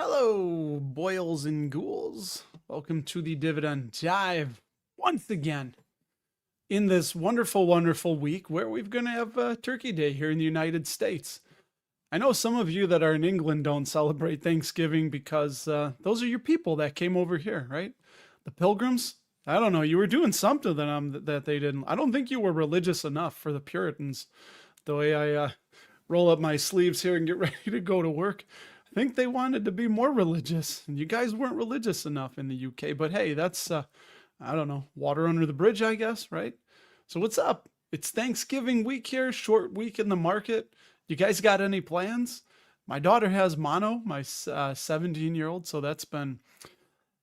Hello, boils and ghouls. Welcome to the Dividend Dive once again in this wonderful, wonderful week where we're going to have Turkey Day here in the United States. I know some of you that are in England don't celebrate Thanksgiving because those are your people that came over here, right? The Pilgrims. I don't know. You were doing something that they didn't. I don't think you were religious enough for the Puritans. The way I roll up my sleeves here and get ready to go to work. I think they wanted to be more religious, and you guys weren't religious enough in the UK. But hey, that's I don't know, water under the bridge, I guess, right? So what's up? It's Thanksgiving week here, short week in the market. You guys got any plans? My daughter has mono, my 17-year-old, so that's been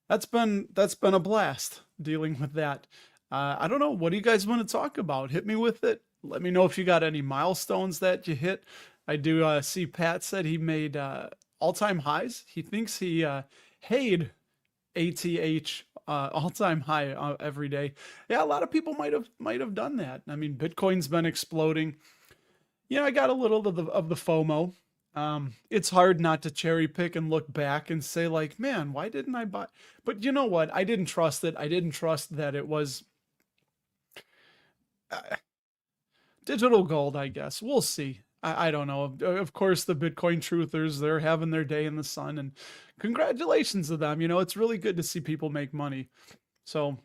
a blast dealing with that. I don't know. What do you guys want to talk about? Hit me with it. Let me know if you got any milestones that you hit. I do see Pat said he made all-time highs. He thinks he hayed ATH all-time high every day. Yeah, a lot of people might have done that. I mean, Bitcoin's been exploding. Yeah, I got a little of the FOMO. It's hard not to cherry pick and look back and say like, man, why didn't I buy? But you know what? I didn't trust it. I didn't trust that it was digital gold, I guess. We'll see. I don't know. Of course, the Bitcoin truthers, they're having their day in the sun, and congratulations to them. You know, it's really good to see people make money. So,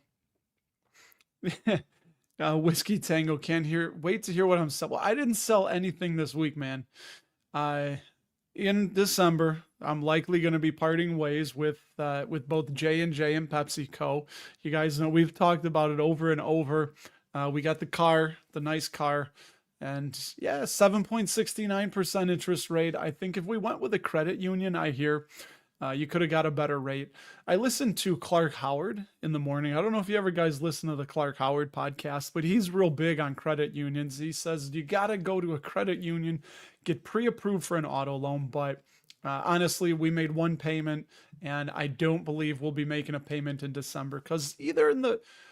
Whiskey Tango can't wait to hear what I'm selling. Well, I didn't sell anything this week, man. Uh, in December, I'm likely going to be parting ways with both J&J and PepsiCo. You guys know we've talked about it over and over. We got the car, the nice car, and yeah, 7.69% interest rate. I think if we went with a credit union, I hear you could have got a better rate. I listened to Clark Howard in the morning. I don't know if you ever guys listen to the Clark Howard podcast, but he's real big on credit unions. He says you got to go to a credit union, get pre-approved for an auto loan. But honestly, we made one payment, and I don't believe we'll be making a payment in December because either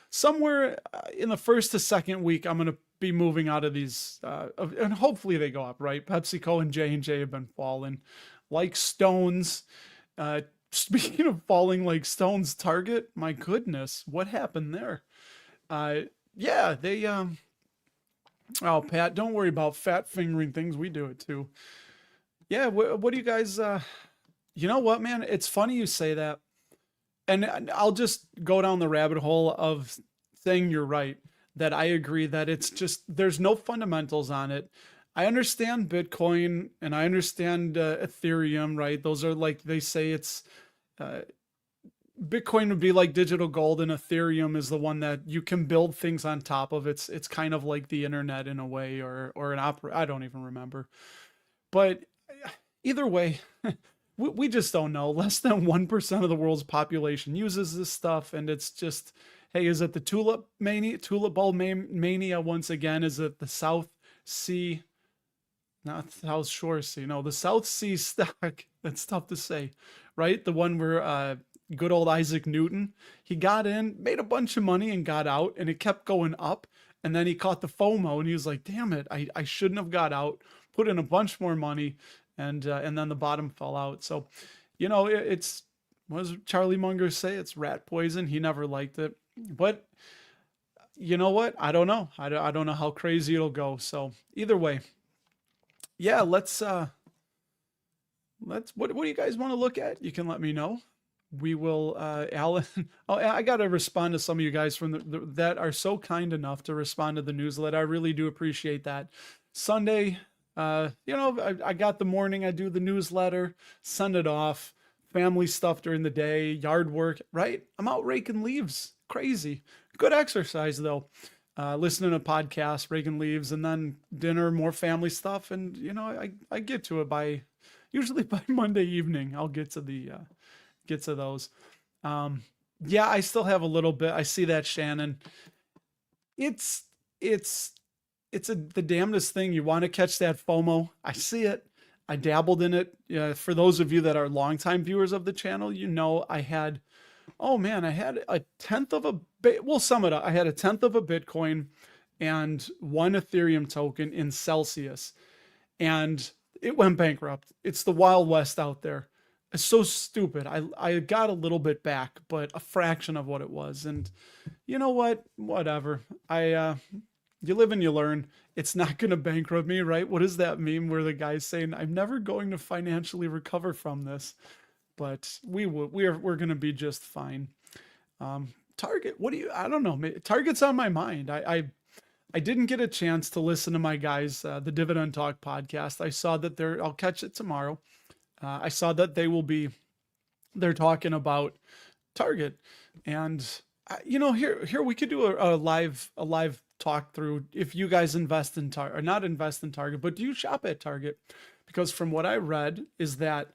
somewhere in the first to second week, I'm going to be moving out of these, and hopefully they go up, right? PepsiCo and J&J have been falling like stones. Speaking of falling like stones, Target, my goodness, what happened there? Yeah, they, oh, Pat, don't worry about fat fingering things. We do it too. Yeah, what do you guys, you know what, man? It's funny you say that. And I'll just go down the rabbit hole of saying you're right, that I agree that it's just, there's no fundamentals on it. I understand Bitcoin and I understand Ethereum, right? Those are like, they say it's, uh, Bitcoin would be like digital gold and Ethereum is the one that you can build things on top of. It's kind of like the internet in a way or an opera. I don't even remember. But either way, we just don't know. Less than 1% of the world's population uses this stuff. And it's just, hey, is it the tulip bulb mania once again? Is it the South Sea? Not South Shore Sea. No, the South Sea stock. That's tough to say, right? The one where good old Isaac Newton, he got in, made a bunch of money and got out, and it kept going up. And then he caught the FOMO and he was like, damn it, I shouldn't have got out, put in a bunch more money, and then the bottom fell out. So, you know, it's, what does Charlie Munger say? It's rat poison. He never liked it. But you know what? I don't know. I don't know how crazy it'll go. So either way, yeah, let's what do you guys want to look at? You can let me know. We will Alan. Oh, I got to respond to some of you guys from that are so kind enough to respond to the newsletter. I really do appreciate that. Sunday, you know, I got the morning, I do the newsletter, send it off, family stuff during the day, yard work, right? I'm out raking leaves. Crazy. Good exercise though. Listening to podcasts, raking leaves, and then dinner, more family stuff. And you know, I get to it usually by Monday evening. I'll get to those. Yeah, I still have a little bit. I see that, Shannon. It's the damnedest thing. You want to catch that FOMO. I see it. I dabbled in it. For those of you that are longtime viewers of the channel, you know I had a tenth of we'll sum it up. I had a tenth of a Bitcoin and one Ethereum token in Celsius, and it went bankrupt. It's the Wild West out there. It's so stupid. I got a little bit back, but a fraction of what it was. And you know what? Whatever. You live and you learn. It's not going to bankrupt me, right? What is that meme where the guy's saying, "I'm never going to financially recover from this," but we're going to be just fine. Target, what do you? I don't know. Target's on my mind. I didn't get a chance to listen to my guys, the Dividend Talk podcast. I saw that they're. I'll catch it tomorrow. I saw that they're talking about Target, and here we could do a live talk through if you guys invest in Target or not invest in Target, but do you shop at Target? Because from what I read is that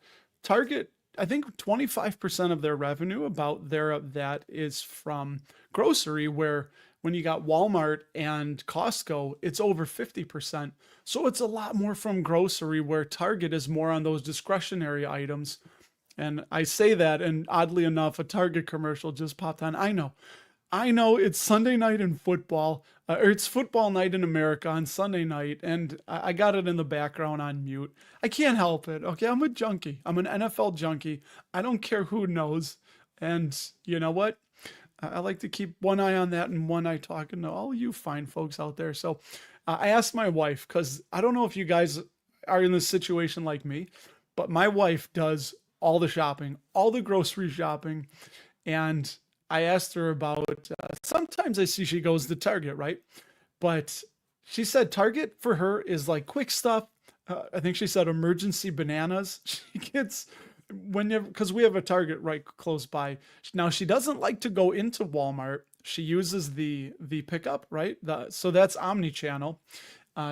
Target, I think 25% of their revenue about their that is from grocery, where when you got Walmart and Costco, it's over 50%. So it's a lot more from grocery, where Target is more on those discretionary items. And I say that, and oddly enough, a Target commercial just popped on. I know it's Sunday night in football, or it's football night in America on Sunday night, and I got it in the background on mute. I can't help it. Okay, I'm a junkie. I'm an NFL junkie. I don't care who knows. And you know what? I like to keep one eye on that and one eye talking to all you fine folks out there. So I asked my wife, because I don't know if you guys are in this situation like me, but my wife does all the shopping, all the grocery shopping. And I asked her about, sometimes I see she goes to Target, right? But she said Target for her is like quick stuff. I think she said emergency bananas. She gets whenever, because we have a Target right close by. Now she doesn't like to go into Walmart. She uses the pickup, right? So that's omni-channel.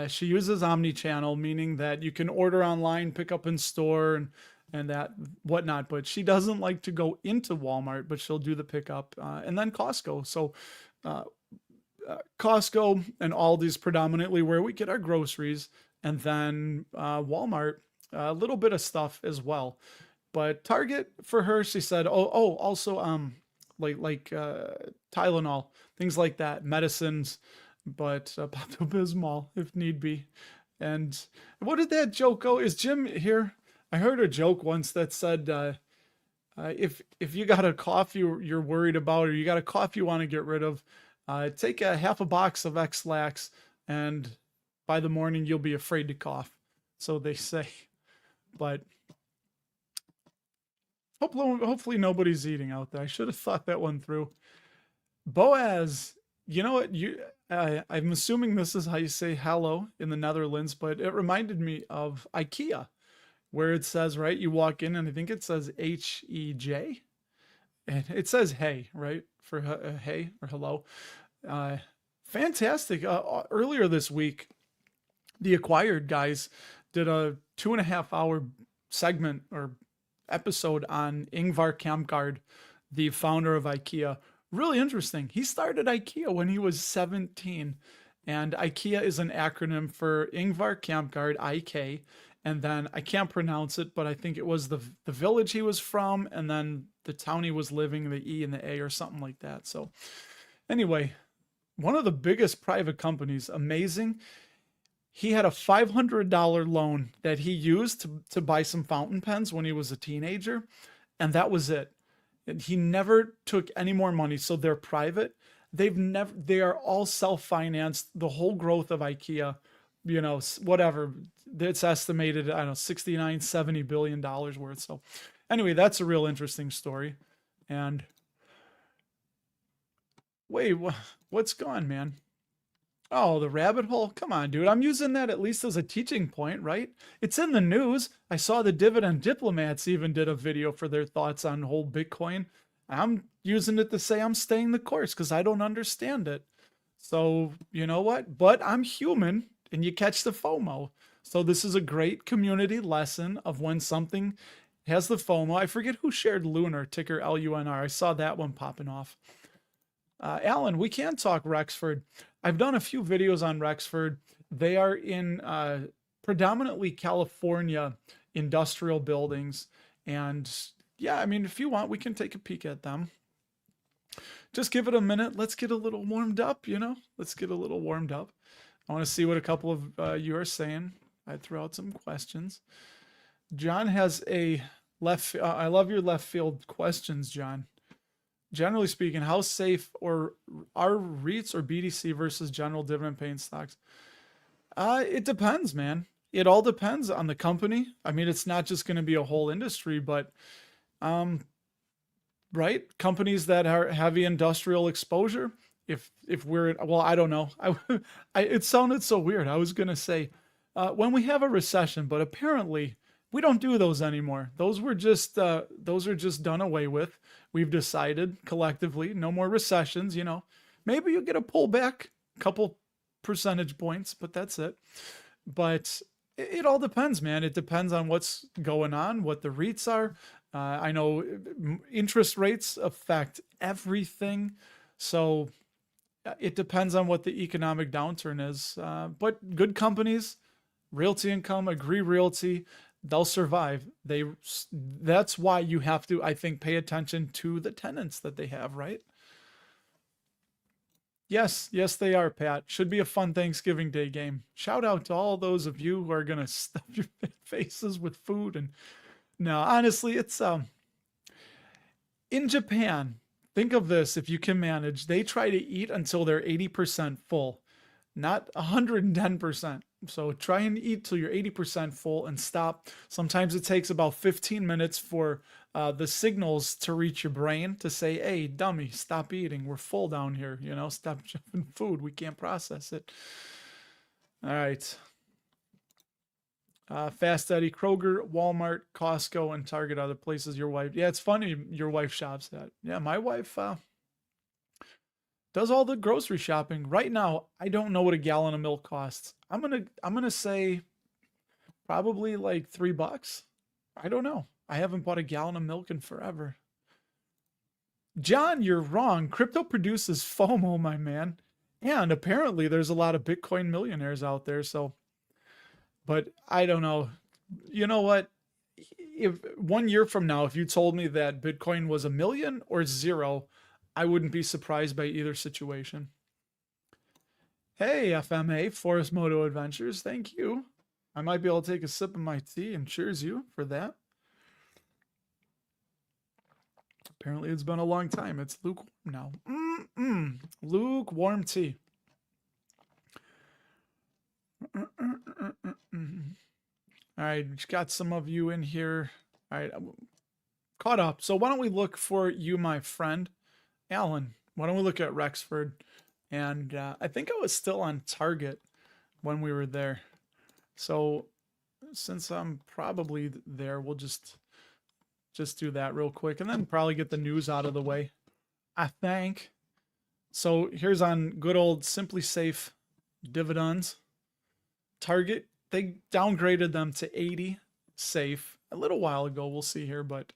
She uses omni-channel, meaning that you can order online, pick up in store, and that whatnot. But she doesn't like to go into Walmart, but she'll do the pickup, and then Costco. So Costco and Aldi's predominantly where we get our groceries, and then Walmart, a little bit of stuff as well. But Target for her, she said, also like Tylenol, things like that, medicines, but Pepto-Bismol if need be. And what did that joke go? Is Jim here? I heard a joke once that said, if you got a cough you're worried about, or you got a cough you want to get rid of, take a half a box of X-Lax, and by the morning you'll be afraid to cough. So they say. But hopefully nobody's eating out there. I should have thought that one through. Boaz, you know what? I'm assuming this is how you say hello in the Netherlands, but it reminded me of IKEA, where it says, right, you walk in and I think it says H-E-J, and it says hey, right, for hey or hello. Fantastic. Earlier this week, the Acquired guys did a 2.5 hour segment or episode on Ingvar Kamprad, the founder of IKEA. Really interesting. He started IKEA when he was 17, and IKEA is an acronym for Ingvar Kamprad, IK, and then I can't pronounce it, but I think it was the village he was from, and then the town he was living, the E and the A or something like that. So anyway, one of the biggest private companies, amazing. He had a $500 loan that he used to buy some fountain pens when he was a teenager, and that was it. And he never took any more money. So they're private. They are all self-financed. The whole growth of IKEA, whatever, it's estimated, I don't know, 69, $70 billion worth. So anyway, that's a real interesting story. And wait, what's gone, man? Oh, the rabbit hole? Come on, dude. I'm using that at least as a teaching point, right? It's in the news. I saw the Dividend diplomats even did a video for their thoughts on whole Bitcoin. I'm using it to say I'm staying the course because I don't understand it. So, you know what? But I'm human, and you catch the FOMO. So this is a great community lesson of when something has the FOMO. I forget who shared Lunar, ticker LUNR. I saw that one popping off. Alan, we can talk Rexford. I've done a few videos on Rexford. They are in predominantly California industrial buildings. And yeah, I mean, if you want, we can take a peek at them. Just give it a minute. Let's get a little warmed up, Let's get a little warmed up. I want to see what a couple of you are saying. I threw out some questions. John has a I love your left field questions, John. Generally speaking, how safe or are REITs or BDC versus general dividend paying stocks? It depends, man. It all depends on the company. I mean, it's not just going to be a whole industry, but um, right, companies that are heavy industrial exposure. If we're well, I don't know. It sounded so weird. I was going to say when we have a recession, but apparently we don't do those anymore. Those are just done away with. We've decided collectively no more recessions. Maybe you get a pullback, couple percentage points, but that's it. But it all depends, man. It depends on what's going on, what the REITs are. I know interest rates affect everything, so it depends on what the economic downturn is. But good companies, Realty Income, Agree Realty, they'll survive. That's why you have to, I think, pay attention to the tenants that they have, right? Yes, they are, Pat. Should be a fun Thanksgiving Day game. Shout out to all those of you who are gonna stuff your faces with food. And no, honestly, it's in Japan. Think of this: if you can manage, they try to eat until they're 80% full, not 110%. So try and eat till you're 80% full and stop. Sometimes it takes about 15 minutes for the signals to reach your brain to say, hey, dummy, stop eating. We're full down here. Stop shoving food. We can't process it. All right. Fast Eddie, Kroger, Walmart, Costco, and Target are the places your wife. Yeah, it's funny your wife shops at. Yeah, my wife does all the grocery shopping. Right now, I don't know what a gallon of milk costs. I'm gonna say probably like $3. I don't know. I haven't bought a gallon of milk in forever. John, you're wrong. Crypto produces FOMO, my man. And apparently there's a lot of Bitcoin millionaires out there, so but I don't know. You know what? If 1 year from now, if you told me that Bitcoin was a million or zero, I wouldn't be surprised by either situation. Hey, FMA, Forest Moto Adventures, thank you. I might be able to take a sip of my tea and cheers you for that. Apparently it's been a long time. It's lukewarm now. Lukewarm tea. All right, got some of you in here. All right, caught up. So why don't we look for you, my friend, Alan? Why don't we look at Rexford? And I think I was still on target when we were there. So since I'm probably there, we'll just do that real quick and then probably get the news out of the way, I think. So here's on good old Simply Safe Dividends. Target, they downgraded them to 80 safe a little while ago. We'll see here, but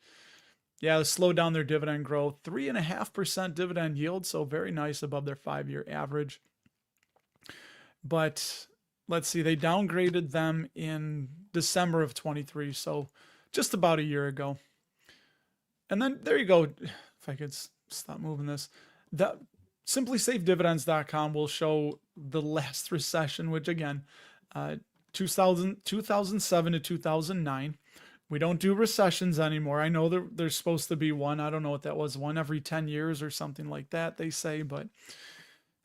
yeah, they slowed down their dividend growth. 3.5% dividend yield, so very nice above their 5-year average. But let's see, they downgraded them in December of 23, so just about a year ago. And then there you go. If I could stop moving this, that simplysafedividends.com will show the last recession, which again, 2007 to 2009. We don't do recessions anymore. I know there's supposed to be one. I don't know what that was. One every 10 years or something like that, they say. But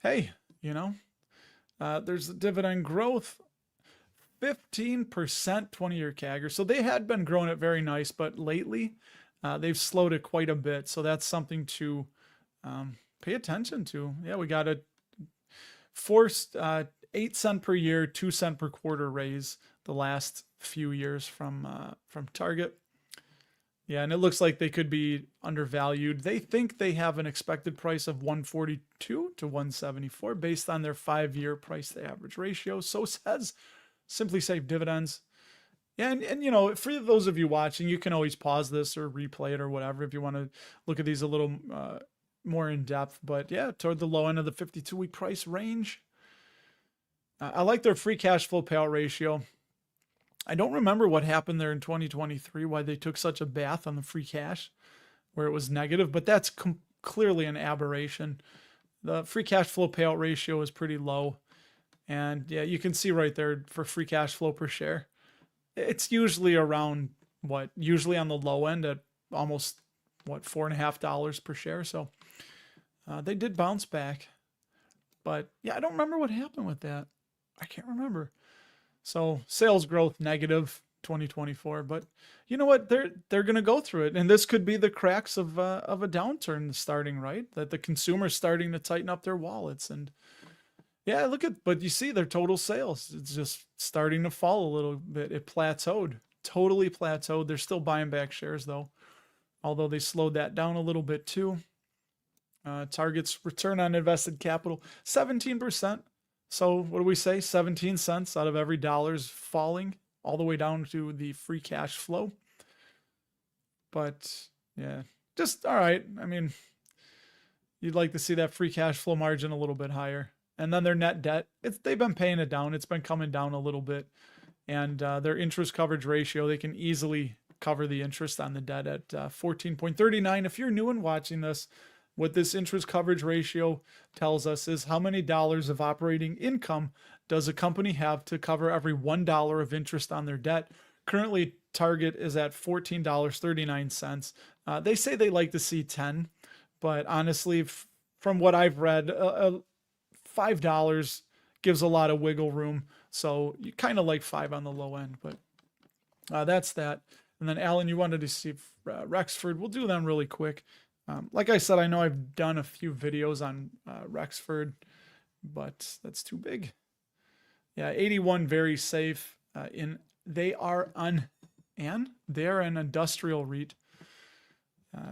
hey, there's the dividend growth, 15% 20-year CAGR. So they had been growing it very nice, but lately they've slowed it quite a bit. So that's something to pay attention to. Yeah, we got a forced 8 cent per year, 2 cent per quarter raise the last few years from Target. Yeah, and it looks like they could be undervalued. They think they have an expected price of 142 to 174 based on their 5-year price to average ratio. So says Simply Safe Dividends. Yeah, and for those of you watching, you can always pause this or replay it or whatever if you want to look at these a little more in depth. But yeah, toward the low end of the 52-week price range. I like their free cash flow payout ratio. I don't remember what happened there in 2023, why they took such a bath on the free cash, where it was negative, but that's clearly an aberration. The free cash flow payout ratio is pretty low. And yeah, you can see right there for free cash flow per share, it's usually around what, usually on the low end at almost what, $4.50 per share. So they did bounce back, but yeah, I don't remember what happened with that. I can't remember. So sales growth negative 2024, but you know what? They're going to go through it, and this could be the cracks of a downturn starting, right? That the consumer's starting to tighten up their wallets, and yeah, but you see their total sales. It's just starting to fall a little bit. It plateaued, totally plateaued. They're still buying back shares though, although they slowed that down a little bit too. Target's return on invested capital, 17%. So what do we say? 17 cents out of every dollar is falling all the way down to the free cash flow. But yeah, just all right. I mean, you'd like to see that free cash flow margin a little bit higher. And then their net debt, they've been paying it down. It's been coming down a little bit. And their interest coverage ratio, they can easily cover the interest on the debt at 14.39. If you're new and watching this, what this interest coverage ratio tells us is how many dollars of operating income does a company have to cover every $1 of interest on their debt. Currently, Target is at $14.39. They say they like to see 10, but honestly, from what I've read, $5 gives a lot of wiggle room. So you kind of like 5 on the low end, but that's that. And then Alan, you wanted to see Rexford. We'll do them really quick. Like I said, I know I've done a few videos on Rexford, but that's too big. Yeah, 81, very safe. They are an industrial REIT.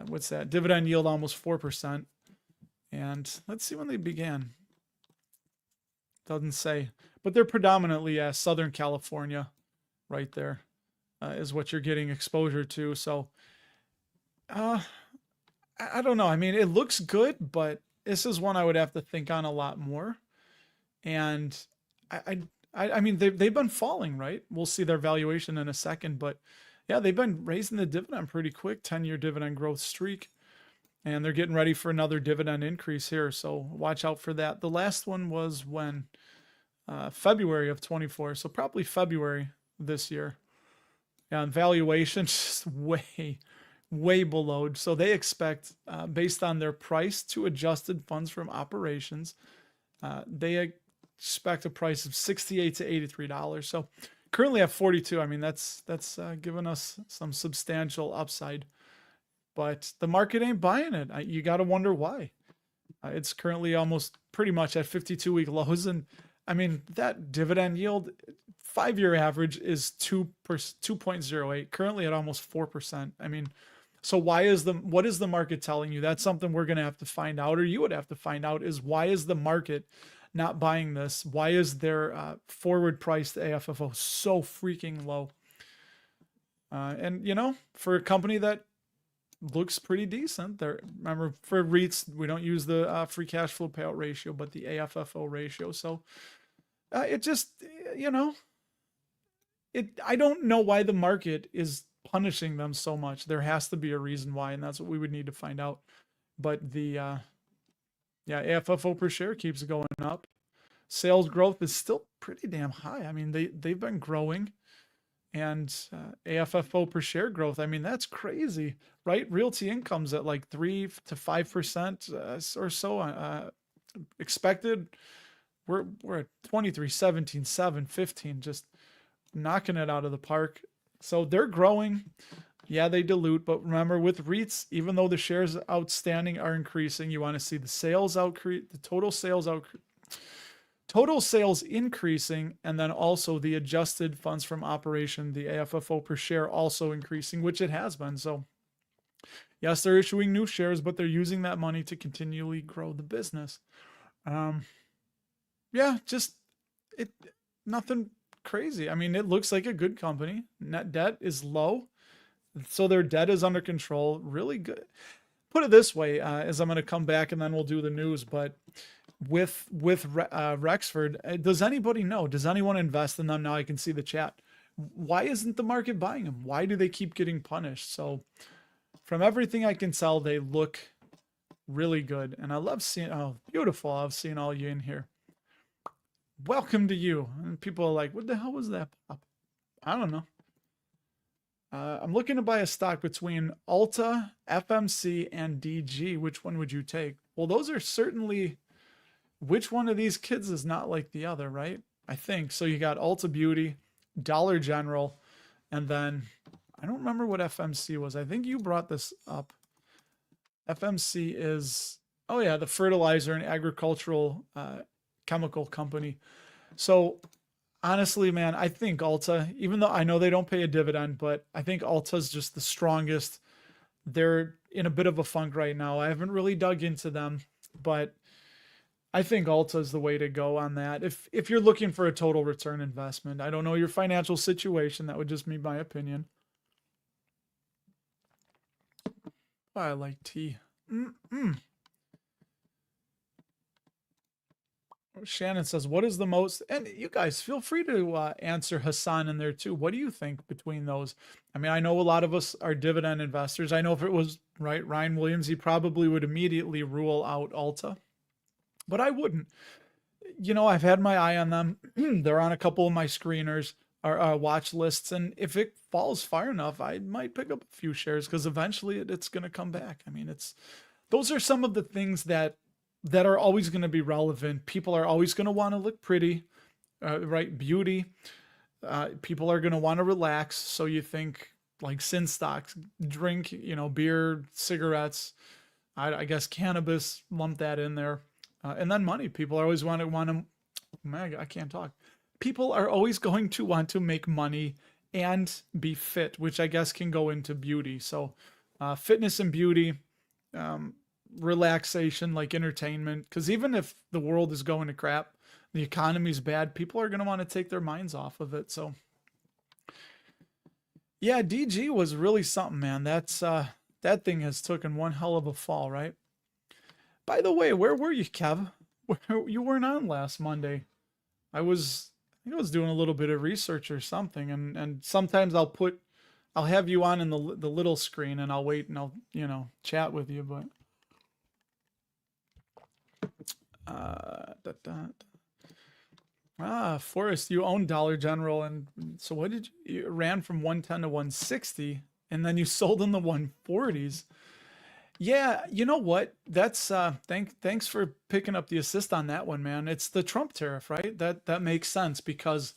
What's that? Dividend yield almost 4%. And let's see when they began. Doesn't say, but they're predominantly Southern California, right there, is what you're getting exposure to. So, I don't know. I mean, it looks good, but this is one I would have to think on a lot more. And I mean, they've been falling, right? We'll see their valuation in a second, but yeah, they've been raising the dividend pretty quick, 10-year dividend growth streak, and they're getting ready for another dividend increase here. So watch out for that. The last one was when February of 24, so probably February this year. And valuation just way below. So they expect, based on their price to adjusted funds from operations, they expect a price of $68 to $83. So currently at 42. I mean, that's given us some substantial upside, but the market ain't buying it. You got to wonder why. It's currently almost pretty much at 52-week lows, and I mean that dividend yield, 5-year average is 2.08. Currently at almost 4%. I mean. So what is the market telling you? That's something we're going to have to find out, or you would have to find out, is why is the market not buying this? Why is their forward price to AFFO so freaking low? And you know, for a company that looks pretty decent, remember, for REITs, we don't use the free cash flow payout ratio, but the AFFO ratio. So it just, you know, I don't know why the market is punishing them so much. There has to be a reason why, and that's what we would need to find out. But the AFFO per share keeps going up. Sales growth is still pretty damn high. I mean, they've been growing, and AFFO per share growth, I mean, that's crazy, right? Realty income's at like 3 to 5% or so expected. We're at 23, 17, 7, 15, just knocking it out of the park. So they're growing. Yeah, they dilute, but remember, with REITs, even though the shares outstanding are increasing, you want to see the sales total sales increasing, and then also the adjusted funds from operation, the AFFO per share, also increasing, which it has been. So yes, they're issuing new shares, but they're using that money to continually grow the business. Yeah, just nothing crazy. I mean, it looks like a good company. Net debt is low, so their debt is under control. Really good. Put it this way, as I'm going to come back and then we'll do the news, but with Rexford, does anybody know? Does anyone invest in them? Now I can see the chat. Why isn't the market buying them? Why do they keep getting punished? So from everything I can tell, they look really good, and I love seeing, oh, beautiful. I love seeing all you in here. Welcome to you. And people are like, what the hell was that pop? I don't know. I'm looking to buy a stock between Alta, FMC, and DG. Which one would you take? Well, those are certainly, which one of these kids is not like the other, right? I think. So you got Alta Beauty, Dollar General, and then I don't remember what FMC was. I think you brought this up. FMC is, oh yeah, the fertilizer and agricultural chemical company. So honestly, man, I think Alta, even though I know they don't pay a dividend, but I think Alta's just the strongest. They're in a bit of a funk right now. I haven't really dug into them, but I think Alta is the way to go on that. If you're looking for a total return investment, I don't know your financial situation. That would just be my opinion. Oh, I like tea. Shannon says, what is the most, and you guys feel free to answer Hassan in there too. What do you think between those? I mean, I know a lot of us are dividend investors. I know if it was right, Ryan Williams, he probably would immediately rule out Alta, but I wouldn't. You know, I've had my eye on them. They're on a couple of my screeners or watch lists. And if it falls far enough, I might pick up a few shares because eventually it's going to come back. I mean, those are some of the things that are always going to be relevant. People are always going to want to look pretty, right? Beauty. People are going to want to relax. So you think like sin stocks, drink, beer, cigarettes, I guess cannabis, lump that in there. And then money. People are always want to, man, I can't talk. People are always going to want to make money and be fit, which I guess can go into beauty. So fitness and beauty, relaxation, like entertainment, because even if the world is going to crap, the economy's bad, people are going to want to take their minds off of it. So yeah, DG was really something, man. That thing has taken one hell of a fall, right? By the way, where were you, Kev? You weren't on last Monday. I think I was doing a little bit of research or something, and sometimes I'll have you on in the little screen, and I'll wait and I'll chat with you, but Forrest, you own Dollar General, and so what did you ran from 110 to 160, and then you sold in the 140s. Yeah, you know what? That's thanks for picking up the assist on that one, man. It's the Trump tariff, right? That makes sense because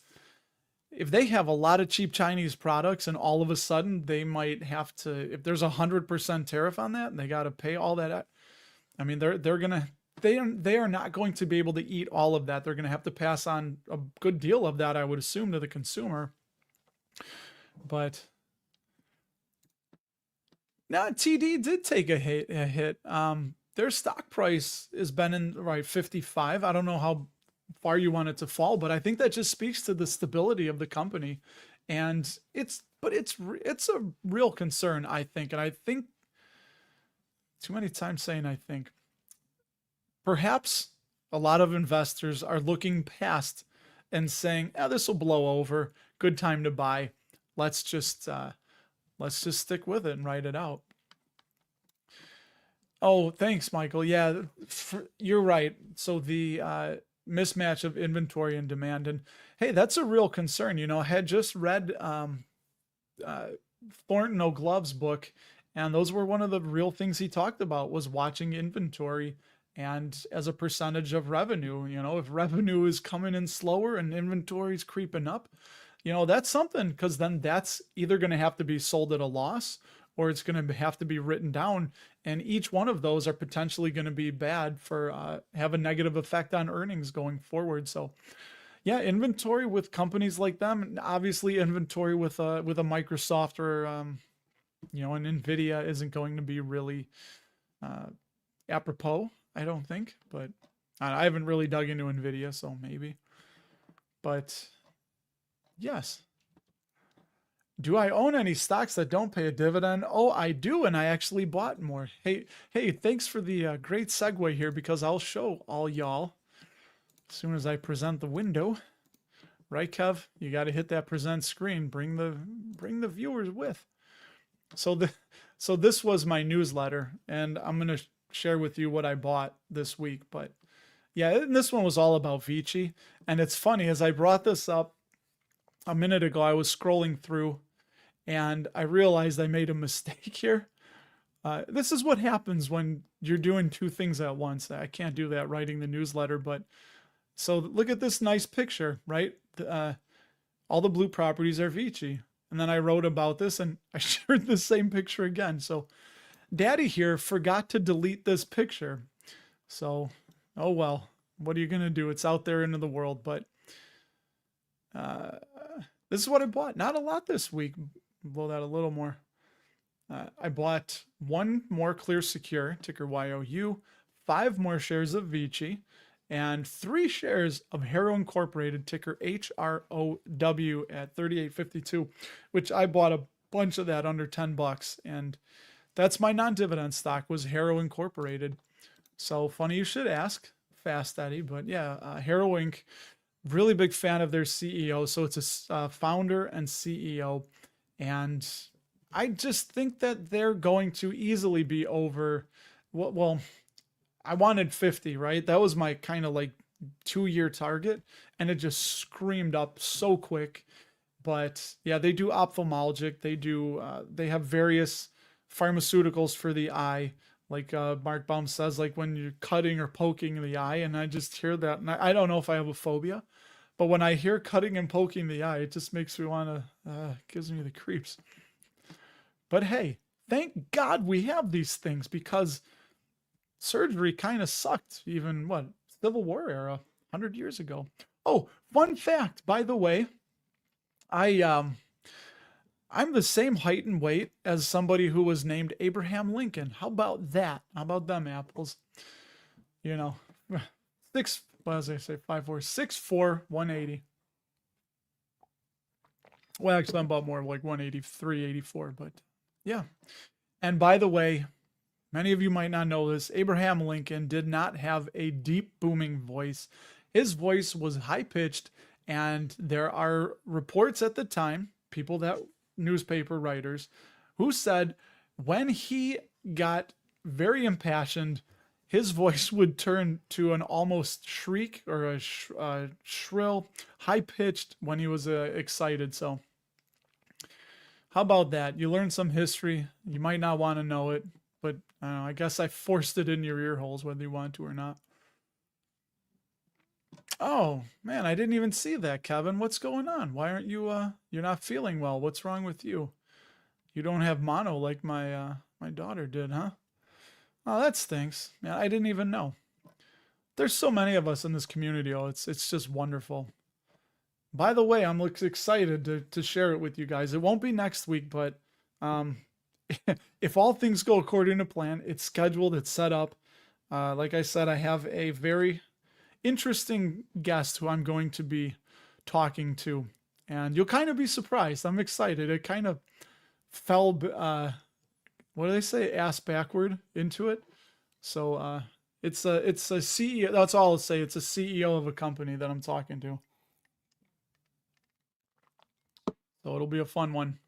if they have a lot of cheap Chinese products and all of a sudden they might have to, if there's 100% tariff on that and they got to pay all that. I mean, they are not going to be able to eat all of that. They're going to have to pass on a good deal of that, I would assume, to the consumer. But now TD did take a hit. Their stock price has been in 55. I don't know how far you want it to fall, but I think that just speaks to the stability of the company, and it's a real concern, I think. And I think too many times saying I think perhaps a lot of investors are looking past and saying, this will blow over. Good time to buy. Let's just stick with it and ride it out. Oh, thanks, Michael. Yeah, you're right. So the mismatch of inventory and demand, and hey, that's a real concern. I had just read Thornton O'Glove's book, and those were one of the real things he talked about was watching inventory and as a percentage of revenue. If revenue is coming in slower and inventory is creeping up, that's something, because then that's either going to have to be sold at a loss or it's going to have to be written down. And each one of those are potentially going to be bad for have a negative effect on earnings going forward. So yeah, inventory with companies like them, and obviously inventory with a Microsoft or an Nvidia isn't going to be really apropos, I don't think. But I haven't really dug into Nvidia, so maybe. But yes. Do I own any stocks that don't pay a dividend? Oh, I do, and I actually bought more. Hey, thanks for the great segue here, because I'll show all y'all as soon as I present the window. Right, Kev? You got to hit that present screen. Bring the viewers with. So this was my newsletter, and I'm going to share with you what I bought this week. But yeah, and this one was all about Vici, and it's funny, as I brought this up a minute ago, I was scrolling through, and I realized I made a mistake here. This is what happens when you're doing two things at once. I can't do that writing the newsletter, but so look at this nice picture, right? All the blue properties are Vici. And then I wrote about this and I shared the same picture again. So Daddy here forgot to delete this picture. So, oh well, what are you going to do? It's out there into the world, but uh, this is what I bought. Not a lot this week. Blow that a little more. I bought one more Clear Secure, ticker YOU, 5 more shares of Vici, and 3 shares of Harrow Incorporated, ticker HROW at 38.52, which I bought a bunch of that under $10, and that's my non-dividend stock, was Harrow Incorporated. So funny you should ask, Fast Eddie, but yeah, Harrow Inc., really big fan of their CEO. So it's a founder and CEO, and I just think that they're going to easily be over. Well, I wanted 50, right? That was my kind of like 2-year target, and it just screamed up so quick. But yeah, they do ophthalmologic. They have various pharmaceuticals for the eye, like Mark Baum says, like when you're cutting or poking the eye. And I just hear that, and I don't know if I have a phobia, but when I hear cutting and poking the eye, it just makes me want to, gives me the creeps. But hey, thank God we have these things, because surgery kind of sucked even what, Civil War era, 100 years ago. Oh, fun fact, by the way, I'm the same height and weight as somebody who was named Abraham Lincoln. How about that? How about them apples? You know, what does I say? 5'4", 6'4", 180. Well, actually, I'm about more like 183, 84, but yeah. And by the way, many of you might not know this, Abraham Lincoln did not have a deep, booming voice. His voice was high-pitched, and there are reports at the time, newspaper writers, who said when he got very impassioned, his voice would turn to an almost shriek or a shrill, high-pitched when he was excited. So how about that? You learn some history. You might not want to know it, but I don't know, I guess I forced it in your ear holes whether you want to or not. Oh, man, I didn't even see that, Kevin. What's going on? Why aren't you, you're not feeling well? What's wrong with you? You don't have mono like my daughter did, huh? Oh, that stinks. Yeah, I didn't even know. There's so many of us in this community. Oh, it's just wonderful. By the way, I'm excited to share it with you guys. It won't be next week, but um, if all things go according to plan, it's scheduled, it's set up. Like I said, I have a very interesting guest who I'm going to be talking to, and you'll kind of be surprised. I'm excited. It kind of fell, what do they say, ass backward into it. So it's a CEO. That's all I'll say. It's a CEO of a company that I'm talking to. So it'll be a fun one.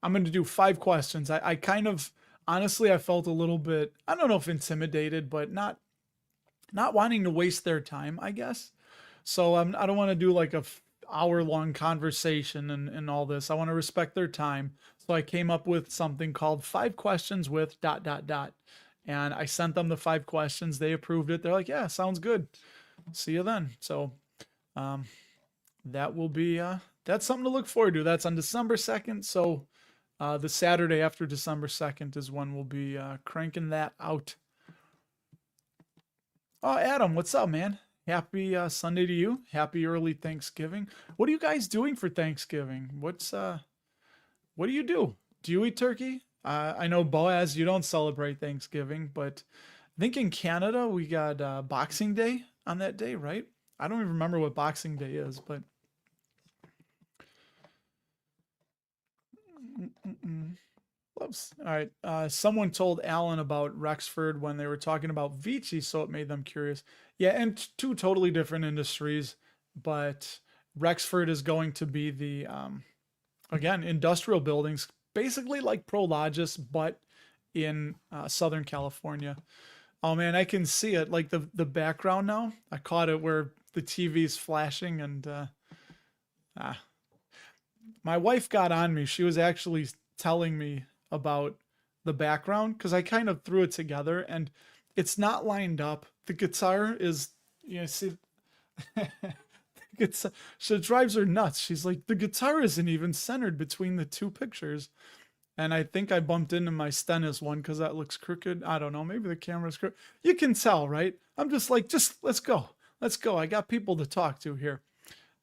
I'm going to do 5 questions. I kind of, honestly, I felt a little bit, I don't know if intimidated, but not wanting to waste their time, I guess. So I don't want to do like a hour-long conversation and all this. I want to respect their time. So I came up with something called 5 questions with ... And I sent them the 5 questions. They approved it. They're like, yeah, sounds good. See you then. So that will be, that's something to look forward to. That's on December 2nd. So the Saturday after December 2nd is when we'll be cranking that out. Oh, Adam, what's up, man? Happy Sunday to you. Happy early Thanksgiving. What are you guys doing for Thanksgiving? What do you do? Do you eat turkey? I know, Boaz, you don't celebrate Thanksgiving, but I think in Canada we got Boxing Day on that day, right? I don't even remember what Boxing Day is, but Whoops. All right. Someone told Alan about Rexford when they were talking about Vici, so it made them curious. Yeah, and two totally different industries, but Rexford is going to be the again, industrial buildings, basically like Prologis, but in Southern California. Oh man, I can see it, like the background now. I caught it where the TV's flashing and my wife got on me. She was actually telling me about the background because I kind of threw it together and it's not lined up. The guitar is, you know, see, it's so it drives her nuts. She's like, the guitar isn't even centered between the two pictures. And I think I bumped into my Stennis one because that looks crooked. I don't know. Maybe the camera's crooked. You can tell, right? I'm just like, just let's go. Let's go. I got people to talk to here.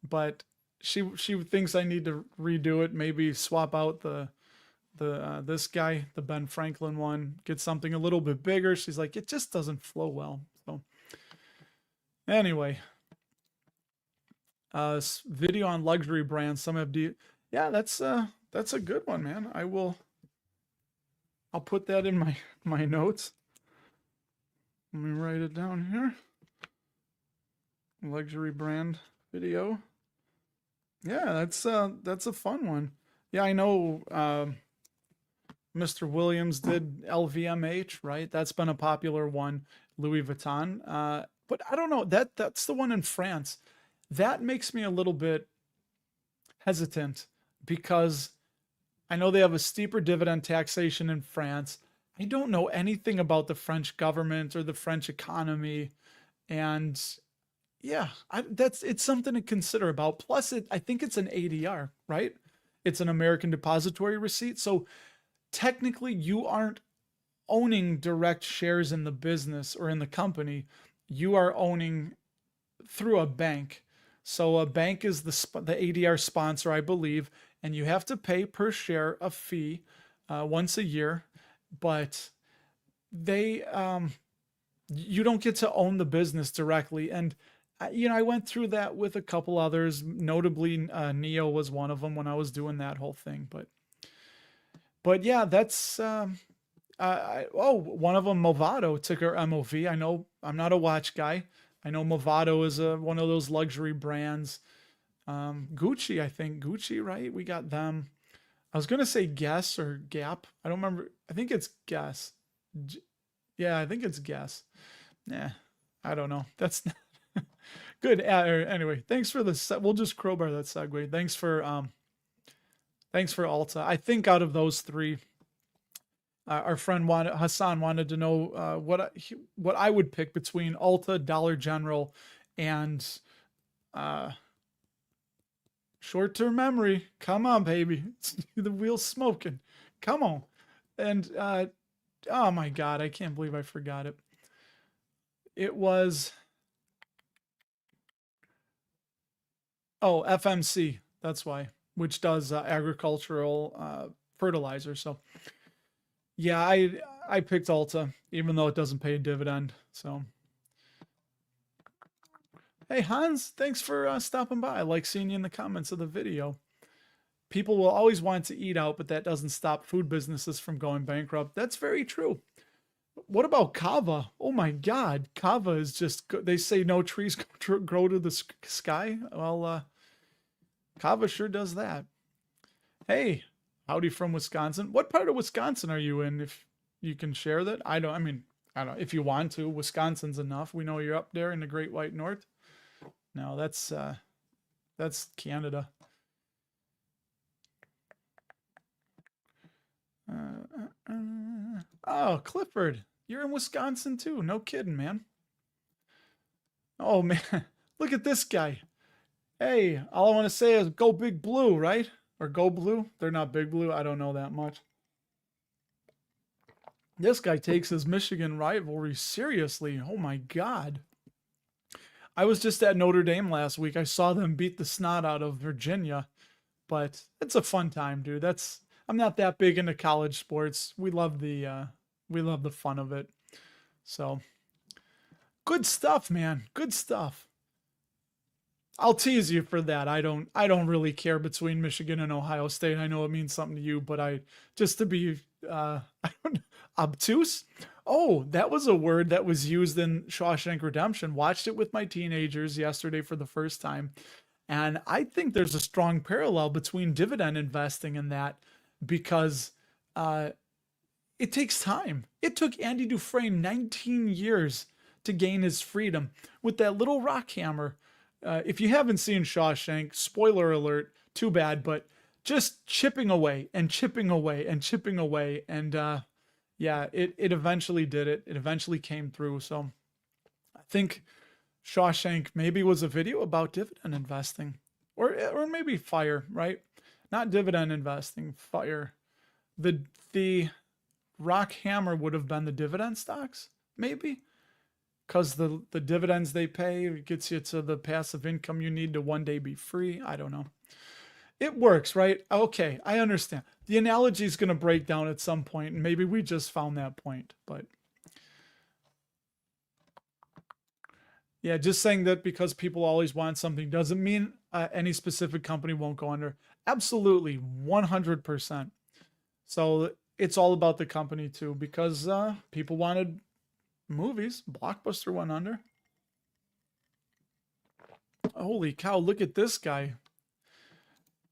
But she thinks I need to redo it. Maybe swap out the this guy, the Ben Franklin one, get something a little bit bigger. She's like, it just doesn't flow well. So anyway, video on luxury brands. Some have yeah, that's a good one, man. I'll put that in my notes. Let me write it down here. Luxury brand video. Yeah, that's a fun one. Yeah, I know Mr. Williams did LVMH, right? That's been a popular one. Louis Vuitton. But I don't know. That's the one in France. That makes me a little bit hesitant because I know they have a steeper dividend taxation in France. I don't know anything about the French government or the French economy. And yeah, it's something to consider about. Plus, I think it's an ADR, right? It's an American Depository Receipt. So technically, you aren't owning direct shares in the business or in the company. You are owning through a bank. So a bank is the ADR sponsor, I believe, and you have to pay per share a fee once a year, but they you don't get to own the business directly. And I went through that with a couple others, notably Neo was one of them when I was doing that whole thing. But yeah, that's one of them, Movado, ticker MOV. I know I'm not a watch guy. I know Movado is one of those luxury brands. Gucci, I think Gucci, right? We got them. I was gonna say Guess or Gap. I don't remember. I think it's Guess. Yeah, I think it's Guess. Nah, I don't know. That's not good. Anyway, thanks for the. We'll just crowbar that segue. Thanks for Alta. I think out of those three, our friend Hassan wanted to know what I would pick between Alta, Dollar General, and short-term memory. Come on, baby. The wheel's smoking. Come on. And oh my God, I can't believe I forgot it. It was FMC. That's why, which does agricultural fertilizer. So yeah, I picked Alta, even though it doesn't pay a dividend. So hey Hans, thanks for stopping by. I like seeing you in the comments of the video. People will always want to eat out, but that doesn't stop food businesses from going bankrupt. That's very true. What about kava? Oh my God, kava is just. They say no trees grow to the sky. Well, kava sure does that. Hey, howdy from Wisconsin. What part of Wisconsin are you in? If you can share that, I don't. If you want to. Wisconsin's enough. We know you're up there in the Great White North. No, that's Canada. Oh, Clifford, you're in Wisconsin too. No kidding, man. Oh man, look at this guy. Hey, all I want to say is go Big Blue, right? Or go Blue. They're not Big Blue. I don't know that much. This guy takes his Michigan rivalry seriously. Oh my God. I was just at Notre Dame last week. I saw them beat the snot out of Virginia, but it's a fun time, dude. I'm not that big into college sports. We love the fun of it. So good stuff, man. Good stuff. I'll tease you for that. I don't really care between Michigan and Ohio State. I know it means something to you, but just to be obtuse. Oh, that was a word that was used in Shawshank Redemption. Watched it with my teenagers yesterday for the first time. And I think there's a strong parallel between dividend investing and that because it takes time. It took Andy Dufresne 19 years to gain his freedom with that little rock hammer. If you haven't seen Shawshank, spoiler alert, too bad, but just chipping away and chipping away and chipping away. And yeah, it eventually did it. It eventually came through. So I think Shawshank maybe was a video about dividend investing, or maybe fire, right? Not dividend investing, fire. The rock hammer would have been the dividend stocks, maybe, because the dividends they pay gets you to the passive income you need to one day be free. I don't know. It works, right? Okay, I understand. The analogy is going to break down at some point, and maybe we just found that point. But yeah, just saying that because people always want something doesn't mean any specific company won't go under. Absolutely, 100%. So it's all about the company too, because people wanted movies. Blockbuster went under. Holy cow, look at this guy.